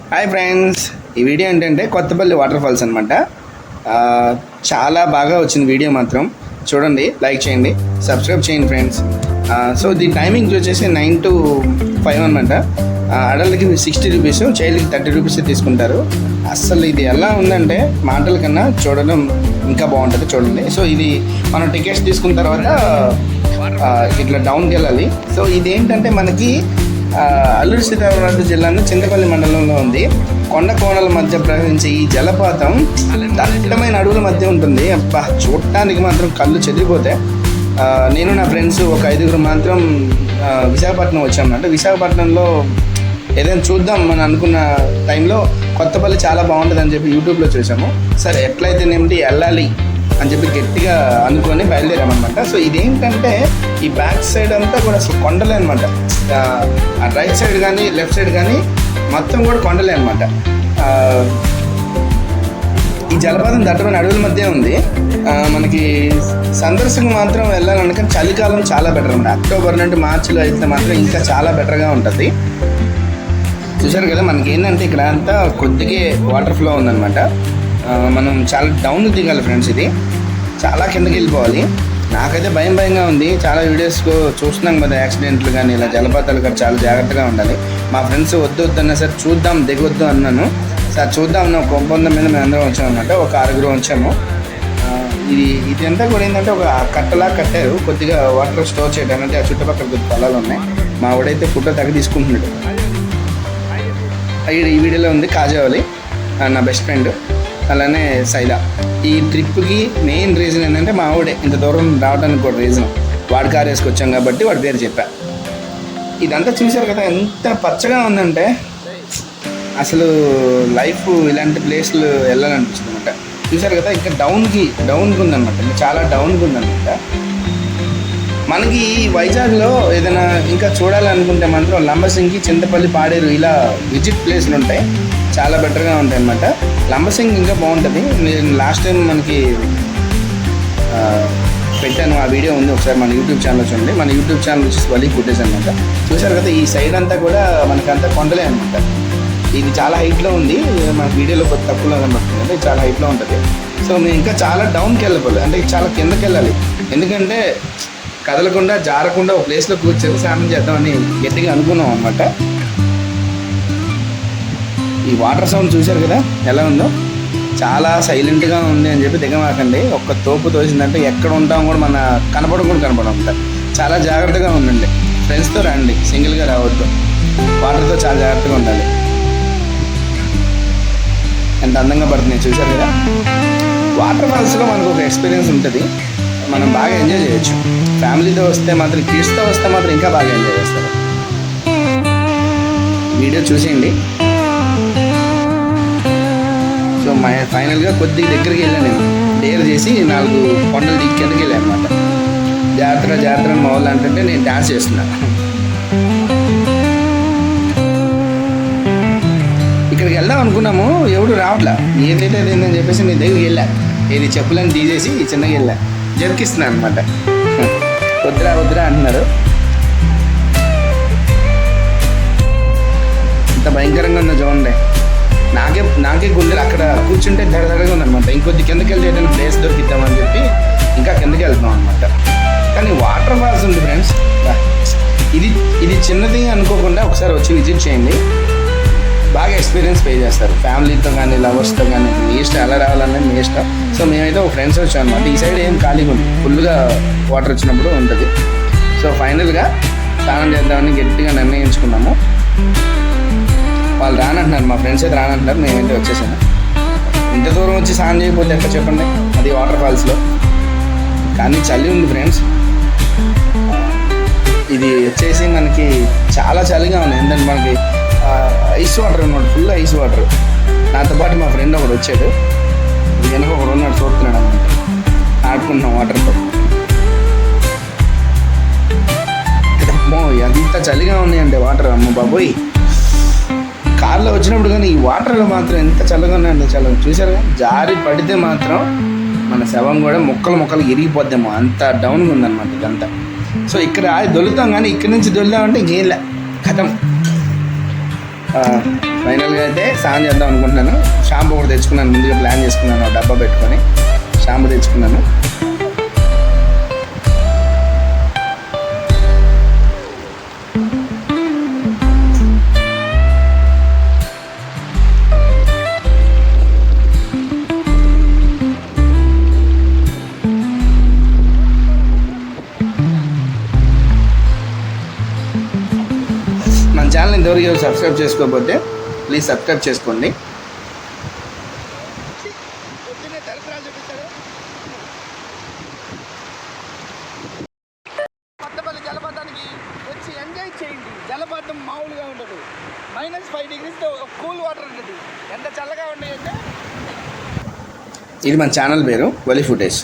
Hi friends, ఈ video ఏంటంటే Kothapalli water falls అనమాట. చాలా బాగా వచ్చింది వీడియో మాత్రం. చూడండి, లైక్ చేయండి, సబ్స్క్రైబ్ చేయండి ఫ్రెండ్స్. సో దీని టైమింగ్ వచ్చేసి 9 to 5 అనమాట. అడల్ట్కి 60 రూపీస్, చైల్డ్కి 30 రూపీస్ తీసుకుంటారు. అస్సలు ఇది ఎలా ఉందంటే మాటల కన్నా చూడడం ఇంకా బాగుంటుంది. చూడండి, సో ఇది మనం టికెట్స్ తీసుకున్న తర్వాత ఇట్లా డౌన్కి వెళ్ళాలి. సో ఇది ఏంటంటే మనకి అల్లూరి సీతారామరాజు జిల్లాలో చింతపల్లి మండలంలో ఉంది. కొండ కోణల మధ్య ప్రవహించే ఈ జలపాతం దట్టమైన అడవుల మధ్య ఉంటుంది. అబ్బా, చూడటానికి మాత్రం కళ్ళు చెదిరిపోతాయి. నేను నా ఫ్రెండ్స్ ఒక 5 మాత్రం విశాఖపట్నం వచ్చామన్నమాట. విశాఖపట్నంలో ఏదైనా చూద్దాం మనం అనుకున్న టైంలో కొత్తపల్లి చాలా బాగుంటుంది అని చెప్పి యూట్యూబ్లో చూసాము. సరే ఎట్లయితేనేమిటి వెళ్ళాలి అని చెప్పి గట్టిగా అనుకొని బయలుదేరామన్నమాట. సో ఇదేంటంటే ఈ బ్యాక్ సైడ్ అంతా కూడా అసలు కొండలే అనమాట. ఆ రైట్ సైడ్ కానీ లెఫ్ట్ సైడ్ కానీ మొత్తం కూడా కొండలే అనమాట. ఈ జలపాతం దట్టమైన అడవుల మధ్య ఉంది. మనకి సందర్శకులు మాత్రం వెళ్ళాలనుక చలికాలం చాలా బెటర్ అనమాట. అక్టోబర్ నుండి మార్చిలో అయితే మాత్రం ఇంకా చాలా బెటర్గా ఉంటుంది. చూసారు కదా, మనకి ఏంటంటే ఇక్కడ అంతా కొద్దిగా వాటర్ ఫ్లో ఉందన్నమాట. మనం చాలా డౌన్ దిగాలి ఫ్రెండ్స్. ఇది చాలా కిందకి వెళ్ళిపోవాలి. నాకైతే భయంగా ఉంది. చాలా వీడియోస్ చూస్తున్నాం కదా, యాక్సిడెంట్లు కానీ ఇలా జలపాతాలు కానీ చాలా జాగ్రత్తగా ఉండాలి. మా ఫ్రెండ్స్ వద్దు అన్నా సరే చూద్దాం దిగొద్దు అన్నాను. సార్ చూద్దాం ఒక ఒప్పందం మీద మేము అందరం వచ్చామన్నమాట. ఒక 6 వచ్చాము. ఇదంతా కూడా ఏంటంటే ఒక కట్టలా కట్టారు, కొద్దిగా వాటర్ స్టోర్ చేయడానికి. ఆ చుట్టుపక్కల కొద్ది పొలాలు ఉన్నాయి. మా వాడైతే ఫోటో తీసుకుంటున్నాడు. ఈ వీడియోలో ఉంది కాజావలి, నా బెస్ట్ ఫ్రెండ్, అలానే సైదా. ఈ ట్రిప్కి మెయిన్ రీజన్ ఏంటంటే మా ఆవిడే ఇంత దూరం రావడానికి కూడా రీజన్. వాడి కారు వేసుకొచ్చాం కాబట్టి వాడి పేరు చెప్పా. ఇదంతా చూశారు కదా, ఎంత పచ్చగా ఉందంటే అసలు లైఫ్ ఇలాంటి ప్లేస్లు వెళ్ళాలనిపిస్తుంది అనమాట. చూశారు కదా, ఇంకా డౌన్కి ఉందన్నమాట. ఇంకా చాలా డౌన్కి ఉందన్నమాట. మనకి వైజాగ్లో ఏదైనా ఇంకా చూడాలనుకుంటే మాత్రం లంబసింగి, చింతపల్లి, పాడేరు ఇలా విజిట్ ప్లేస్లు ఉంటాయి. చాలా బెటర్గా ఉంటాయి అన్నమాట. లంబసింగి ఇంకా బాగుంటుంది. నేను లాస్ట్ టైం మనకి పెట్టాను, ఆ వీడియో ఉంది, ఒకసారి మన యూట్యూబ్ ఛానల్ చూడండి. మన యూట్యూబ్ ఛానల్ వచ్చేసి వలి ఫుటేజ్ అనమాట. చూసారు కదా, ఈ సైడ్ అంతా కూడా మనకంతా కొండలే అనమాట. ఇది చాలా హైట్లో ఉంది. మన వీడియోలో కొద్ది తక్కువలో కనబడుతుంది అంటే చాలా హైట్లో ఉంటుంది. సో మేము ఇంకా చాలా డౌన్కి వెళ్ళిపోవాలి, అంటే చాలా కిందకి వెళ్ళాలి. ఎందుకంటే కదలకుండా జారకుండా ఒక ప్లేస్లో కూర్చొని స్నానం చేద్దామని గట్టిగా అనుకున్నాం అనమాట. ఈ వాటర్ సౌండ్ చూశారు కదా ఎలా ఉందో, చాలా సైలెంట్గా ఉంది అని చెప్పి దిగమాకండి. ఒక్క తోపు తోసిందంటే ఎక్కడ ఉంటాం కూడా మన కనపడకుండా చాలా జాగ్రత్తగా ఉండండి. ఫ్రెండ్స్తో రండి, సింగిల్గా రావద్దు. వాటర్తో చాలా జాగ్రత్తగా ఉండాలి. ఎంత అందంగా పడుతుంది చూశారు కదా. వాటర్ ఫాల్స్లో మనకు ఒక ఎక్స్పీరియన్స్ ఉంటుంది, మనం బాగా ఎంజాయ్ చేయొచ్చు. ఫ్యామిలీతో వస్తే మాత్రం, కిడ్స్తో వస్తే మాత్రం ఇంకా బాగా ఎంజాయ్ చేస్తారు. వీడియో చూసేయండి. సో ఫైనల్గా కొద్దిగా దగ్గరికి వెళ్ళాను. నేను డేర్ చేసి 4 కొండలు దిగి కిందకి వెళ్ళాను అనమాట. జాతర అని మా వాళ్ళు అంటే నేను డ్యాన్స్ చేస్తున్నాను. ఇక్కడికి వెళ్దాం అనుకున్నాము, ఎవడు రావట్లా. ఏదైతే అదేందని చెప్పేసి నేను దగ్గరికి వెళ్ళా. ఏది చెప్పులని తీసేసి చిన్నగా వెళ్ళా, జరికిస్తున్నాను అనమాట. వద్దురా అంటున్నారు. ఇంత భయంకరంగా ఉందో చూడండి. నాకే గుండెలు అక్కడ కూర్చుంటే దడదడగా ఉందనమాట. ఇంకొద్ది కిందకి వెళ్తే ఏదైనా ప్లేస్ దొరికిద్దామని చెప్పి ఇంకా కిందకి వెళ్తున్నాం అనమాట. కానీ వాటర్ ఫాల్స్ ఉంది ఫ్రెండ్స్. ఇది చిన్నది అనుకోకుండా ఒకసారి వచ్చి విజిట్ చేయండి, బాగా ఎక్స్పీరియన్స్ పే చేస్తారు. ఫ్యామిలీతో కానీ లవర్స్తో కానీ మీ ఇష్టం, ఎలా రావాలనేది మీ ఇష్టం. సో మేమైతే ఒక ఫ్రెండ్స్ వచ్చాం అనమాట. ఈ సైడ్ ఏం ఖాళీగా ఉంది, ఫుల్గా వాటర్ వచ్చినప్పుడు ఉంటుంది. సో ఫైనల్గా స్నానం చేద్దామని గట్టిగా నిర్ణయించుకున్నాము. వాళ్ళు రానంటున్నారు, మా ఫ్రెండ్స్ అయితే రానంటున్నారు. మేమైతే వచ్చేసాను. ఇంత దూరం వచ్చి స్నానం చేయకపోతే ఎట్లా చెప్పండి, అది వాటర్ ఫాల్స్లో. కానీ చలి ఉంది ఫ్రెండ్స్. ఇది వచ్చేసి మనకి చాలా చలిగా ఉంది. ఎందుకంటే మనకి ఐస్ వాటర్ అనమాట, ఫుల్ ఐస్ వాటర్. నాతో పాటు మా ఫ్రెండ్ ఒకడు వచ్చాడు, వెనక ఒకడు ఉన్నాడు, చూస్తున్నాడు అనమాట. ఆడుకుంటున్నాం వాటర్తో. అమ్మో, ఎంత చలిగా ఉన్నాయంటే వాటర్, అమ్మ బాబోయ్. కార్లో వచ్చినప్పుడు కానీ ఈ వాటర్లో మాత్రం ఎంత చల్లగా ఉన్నాయంటే చల్లగా. చూసారుగా, జారి పడితే మాత్రం మన శవం కూడా ముక్కలు ఇరిగిపోద్దాము, అంత డౌన్గా ఉందన్నమాట ఇదంతా. సో ఇక్కడ దొలుతాం, కానీ ఇక్కడి నుంచి దొలుదామంటే ఇంకేం లే, కథం. ఫైనల్గా అయితే స్నానం చేద్దాం అనుకుంటున్నాను. షాంపూ కూడా తెచ్చుకున్నాను, ముందుగా ప్లాన్ చేసుకున్నాను, డబ్బా పెట్టుకొని షాంపూ తెచ్చుకున్నాను. మన ఛానల్ ఇంతవరకు సబ్స్క్రైబ్ చేసుకోకపోతే ప్లీజ్ సబ్స్క్రైబ్ చేసుకోండి. కొత్తపల్లి జలపాతానికి వచ్చి ఎంజాయ్ చేయండి. జలపాతం మామూలుగా ఉండదు, -5 degreesతో కూల్ వాటర్ ఉంటుంది. ఎంత చల్లగా ఉంటాయంటే. ఇది మన ఛానల్ పేరు వలి ఫుటేజ్.